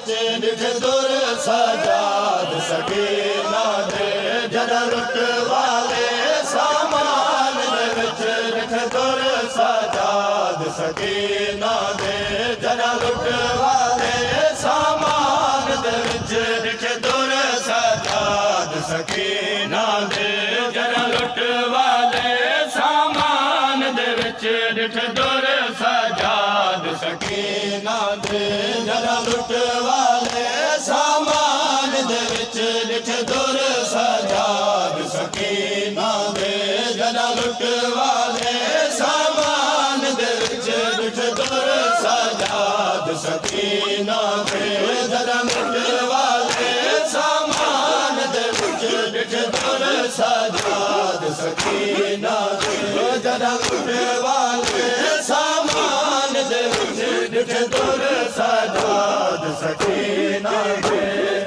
ਵਿੱਚ ਨਿਠ ਦੁਰ ਸਜਾਦ ਸਕੀਨਾ ਦੇ ਜਰਾ ਲੁੱਟ ਵਾਲੇ ਸਾਮਾਨ ਦੇ ਵਿੱਚ ਨਿਠ ਦੁਰ ਸਜਾਦ ਸਕੀਨਾ ਦੇ ਜਰਾ ਲੁੱਟ ਵਾਲੇ ਸਾਮਾਨ ਦੇ ਵਿੱਚ ਨਿਠ ਦੁਰ ਸਜਾਦ ਸਕੀਨਾ ਦੇ ਜਰਾ ਲੁੱਟ ਵਾਲੇ ਸਾਮਾਨ ਦੇ ਵਿੱਚ ਨਿਠ ਦੁਰ ਸਜਾਦ ਸਕੀਨਾ ਦੇ ਜਰਾ ਲੁੱਟ ਵਾਲੇ ਸਾਮਾਨ ਦੇ ਵਿੱਚ ਨਿਠ ਦੁਰ ਸਜਾਦ ਸਕੀਨਾ ਦੇ ਜਰਾ ਲੁੱਟ ਵਾਲੇ ਸਾਮਾਨ ਦੇ ਵਿੱਚ ਨਿਠ ਦੁਰ ਸਜਾਦ ਸਕੀਨਾ ਦੇ ਜਰਾ ਲੁੱਟ ਵਾਲੇ ਸਾਮਾਨ ਦੇ ਵਿੱਚ ਨਿਠ ਦੁਰ ਸਜਾਦ ਸਕੀਨਾ ਦੇ ਜਰਾ ਲੁੱਟ ਵਾਲੇ ਸਾਮਾਨ ਦੇ ਵਿੱਚ ਨਿਠ ਦੁਰ ਸਜਾਦ ਸਕੀਨਾ ਦੇ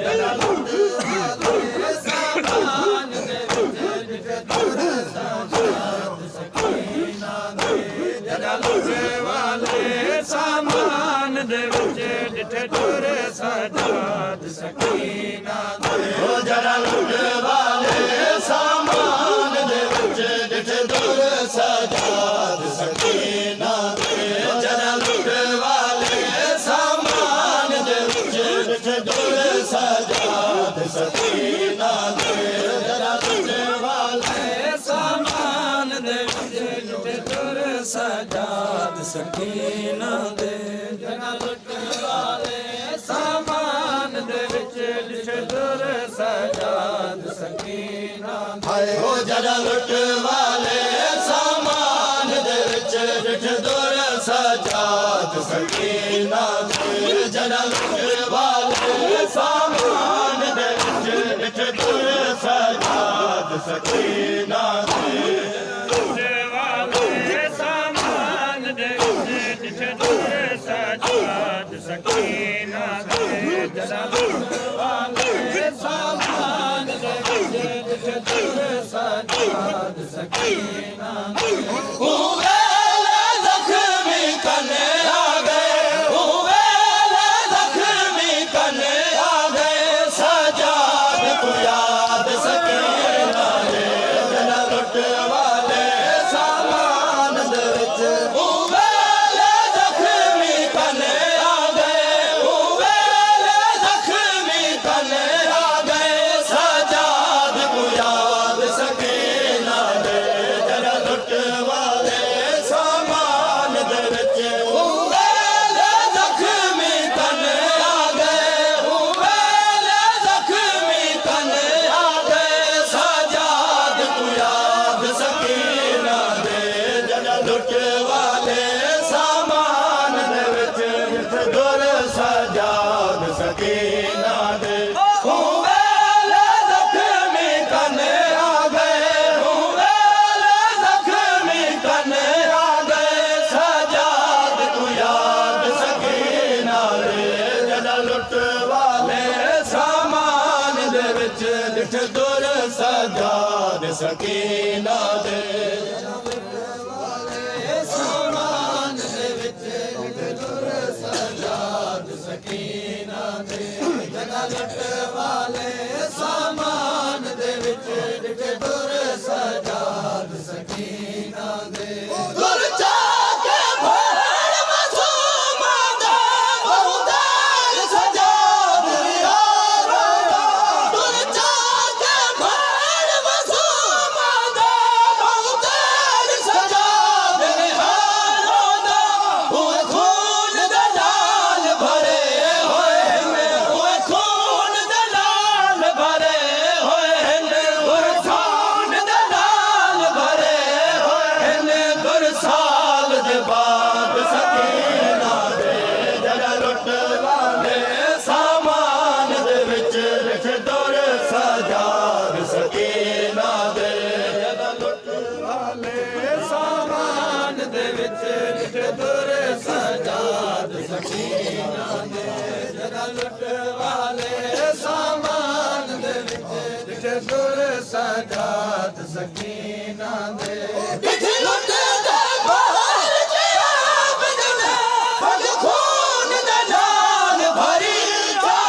ਜਰਾ ਲੁੱਟ ਵਾਲੇ ਸਾਮਾਨ ਦੇ ਵਿੱਚ ਨਿਠ ਦੁਰ ਸਜਾਦ ਸਕੀਨਾ ਦੇ ਜਰਾ ਲੁੱਟ ਵਾਲੇ ਸਾਮਾਨ ਦੇ ਵਿੱਚ ਨਿਠ ਦੁਰ ਸਜਾਦ ਸਕੀਨਾ ਦੇ ਜਰਾ ਲੁੱਟ ਵਾਲੇ ਸਾਮਾਨ ਦੇ ਵਿੱਚ ਨਿਠ ਦੁਰ ਸਜਾਦ ਸਕੀਨਾ ਦੇ ਜਰਾ ਲੁੱਟ ਵਾਲੇ ਸਾਮਾਨ ਦੇ ਵਿੱਚ ਨਿਠ ਦੁਰ ਸਜਾਦ ਸਕੀਨਾ ਦੇ ਜਰਾ ਲੁੱਟ ਵਾਲੇ ਸਾਮਾਨ ਦੇ ਵਿੱਚ ਨਿਠ ਦੁਰ ਸਜਾਦ ਸਕੀਨਾ ਦੇ ਜਰਾ ਲੁੱਟ ਵਾਲੇ ਸਾਮਾਨ ਦੇ ਵਿੱਚ ਨਿਠ ਦੁਰ ਸਜਾਦ ਸਕੀਨਾ ਹਾਏ ਹੋ ਜਰਾ ਲੁੱਟ ਵਾਲੇ ਸਾਮਾਨ ਦੇ ਵਿੱਚ ਨਿਠ ਦੁਰ ਸਜਾਦ ਸਕੀਨਾ ਦੇ ਜਰਾ ਲੁੱਟ ਵਾਲੇ ਸਾਮਾਨ ਦੇ ਵਿੱਚ ਨਿਠ ਦੁਰ ਸਜਾਦ ਸਕੀਨਾ ਦੇ ਸਾਮਾਨ ਦੇ ਵਿੱਚ ਨਿਠ ਦੁਰ ਸਜਾਦ ਸਕੀਨਾ ਦੇ ਜਰਾ ਲੁੱਟ ਵਾਲੇ ਸਾਮਾਨ ਦੇ ਵਿੱਚ ਨਿਠ ਦੁਰ ਸਜਾਦ ਸਕੀਨਾ ਹੋਵੇ ਜ਼ਖਮੀ ਕਨੇ ਆ ਗਏ ਹੋਵੇ ਜ਼ਖਮੀ ਕਨੇ ਆ ਗਏ ਸਜਾਦ ਕੋ ਯਾਦ ਸਕੀਨਾ ਦੇ ਜਰਾ ਲੁੱਟ ਵਾਲੇ ਸਾਮਾਨ ਦੇ ਵਿੱਚ ਹੋਵੇ ਜ਼ਖਮੀ ਕਨੇ ਆ ਗਏ ਹੋਵੇ ਜ਼ਖਮੀ ਕਨੇ ਆ ਗਏ ਸਜਾਦ ਕੋ ਯਾਦ ਸਕੀਨਾ ਦੇ ਜਰਾ ਲੁੱਟ ਵਾਲੇ ਸਾਮਾਨ ਦੇ ਵਿੱਚ ਹੋਵੇ ਜ਼ਖਮੀ ਕਨੇ ਆ ਗਏ ਹੋਵੇ ਜ਼ਖਮੀ ਕਨੇ ਆ ਗਏ ਸਜਾਦ ਕੋ ਯਾਦ ਸਕੀਨਾ ਦੇ ਜਰਾ ਲੁੱਟ ਵਾਲੇ ਸਾਮਾਨ ਦੇ ਵਿੱਚ ਨਿਠ ਦੁਰ ਸਜਾਦ ਸਕੀਨਾ ਦੇ ਹੋਵੇ ਜ਼ਖਮੀ ਕਨੇ ਆ ਗਏ ਹੋਵੇ ਜ਼ਖਮੀ ਕਨੇ ਆ ਗਏ ਸਜਾਦ ਕੋ ਯਾਦ ਸਕੀਨਾ ਦੇ ਜਰਾ ਲੁੱਟ ਵਾਲੇ ਸਾਮਾਨ ਦੇ ਵਿੱਚ ਨਿਠ ਦੁਰ ਸਜਾਦ ਸਕੀਨਾ ਦੇ ਸਾਮਾਨ ਦੇ ਵਿੱਚ ਨਿਠ ਦੁਰ ਸਜਾਦ ਸਕੀਨਾ ਦੇ ਜਰਾ ਲੁੱਟ ਵਾਲੇ ਸਾਮਾਨ ਦੇ ਵਿੱਚ ਨਿਠ ਦੁਰ ਸਜਾਦ ਸਕੀਨਾ ਦੇ ਦੁਰ ਚਾ ਕੇ ਭੜ ਮਾਸੂਮਾਂ ਦਾ ਬਹੁਤਾਰ ਸਜਾਦ ਯਾਰੋ ਦੁਰ ਚਾ ਕੇ ਭੜ ਮਾਸੂਮਾਂ ਦਾ ਬਹੁਤਾਰ ਸਜਾਦ ਯਾਰੋ ਦਾ ਹੋਏ ਖੂਨ ਦੇ ਨਾਲ ਭਰੇ ਹੋਏ ਨੇ ਹੋਏ ਖੂਨ ਦੇ ਨਾਲ ਭਰੇ ਹੋਏ ਨੇ ਹੋਏ ਖੂਨ ਦੇ ਨਾਲ ਭਰੇ ਹੋਏ ਨੇ ਗੁਰਸਾਲ ਦੇ ਬਾਦ ਸਕੀਨਾ ਦੇ ਜਰਾ ਲੁੱਟ ਵਾਲੇ ਸਾਮਾਨ ਦੇ ਵਿੱਚ ਨਿਠ ਦੁਰ ਸਜਾਦ ਸਕੀਨਾ ਦੇ ਜਰਾ ਲੁੱਟ ਵਾਲੇ ਸਾਮਾਨ ਦੇ ਵਿੱਚ ਨਿਠ ਦੁਰ ਸਜਾਦ ਸਕੀਨਾ ਦੇ ਜਰਾ ਲੁੱਟ ਵਾਲੇ ਸਾਮਾਨ ਦੇ ਵਿੱਚ ਨਿਠ ਦੁਰ ਸਜਾਦ ਸਕੀਨਾ ਦੇ ਲੁੱਟ ਦੇ ਬਾਹਰ ਜਿਆ ਬਦਨ ਪਗ ਖੂਨ ਦੇ ਨਾਲ ਭਰੀ ਜਾ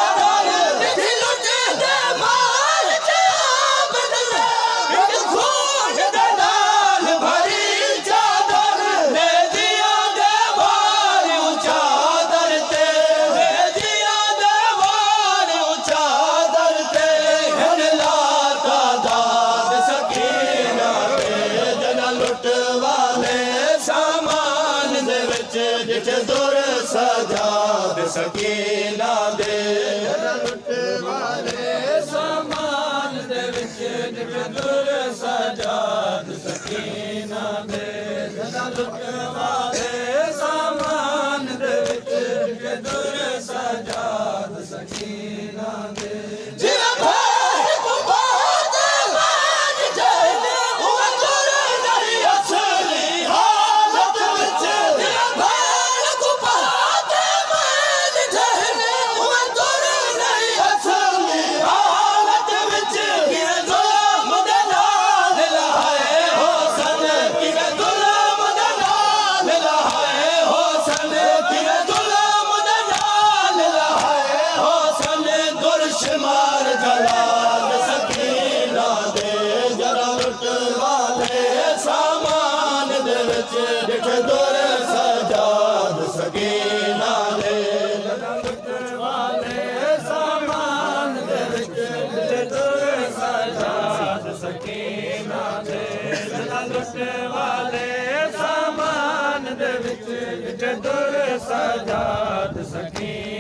ਸਕੀਨਾ ਦੇ ਲੁੱਟ ਵਾਲੇ ਸਾਮਾਨ ਦੇ ਵਿੱਚ ਨਿਕਦੁਰ ਸਜਾਦ ਸਕੀਨਾ ਦੇ ਲੁੱਟ ਵਾਲੇ ਸਾਮਾਨ ਦੇ ਵਿੱਚ ਨਿਕਦੁਰ ਸਜਾਦ ਸਕੀਨਾ ਦੇ ਜਿਵੇਂ ਭਾਰ ਕੋ ਬਾਤ ਬਾਜ ਜਾਏ ਉਹ ਤੁਰ ਨਹੀਂ ਅਸਲੀ ਹਾਲਤ ਵਿੱਚ ਜਿਵੇਂ ਭਾਰ ਕੋ ਬਾਤ ਬਾਜ ਜਾਏ ਉਹ ਤੁਰ ਨਹੀਂ ਅਸਲੀ ਹਾਲਤ ਵਿੱਚ ਕਿਵੇਂ ਜ਼ੁਲਮ ਦੇ ਨਾਲ ਲਹਾਏ ਹੁਸਨ ਕਿਵੇਂ ਜ਼ੁਲਮ ਦੇ ਨਾਲ ਲਹਾਏ ਹੁਸਨ ਕਿਵੇਂ ਜ਼ੁਲਮ ਦੇ ਨਾਲ ਲਹਾਏ ਹੁਸਨ ਦੁਰਸ਼ਮਾਰ ਜਲਾਲ ਸਕੀਨਾ ਦੇ ਜਰਾ ਲੁੱਟ ਵਾਲੇ ਸਾਮਾਨ ਦੇ ਵਿੱਚ ਦਿਖ ਦੁਰ ਸਜਾਦ ਸਕੀਨਾ ਦੇ ਜਰਾ ਲੁੱਟ ਵਾਲੇ ਸਾਮਾਨ ਦੇ ਵਿੱਚ ਦਿਖ ਦੁਰ ਸਜਾਦ ਸਕੀਨਾ ਦੇ ਜਰਾ ਲੁੱਟ ਵਾਲੇ ਸਾਮਾਨ ਦੇ ਵਿੱਚ ਦਿਖ ਦੁਰ ਸਜਾਦ ਸਕੀਨਾ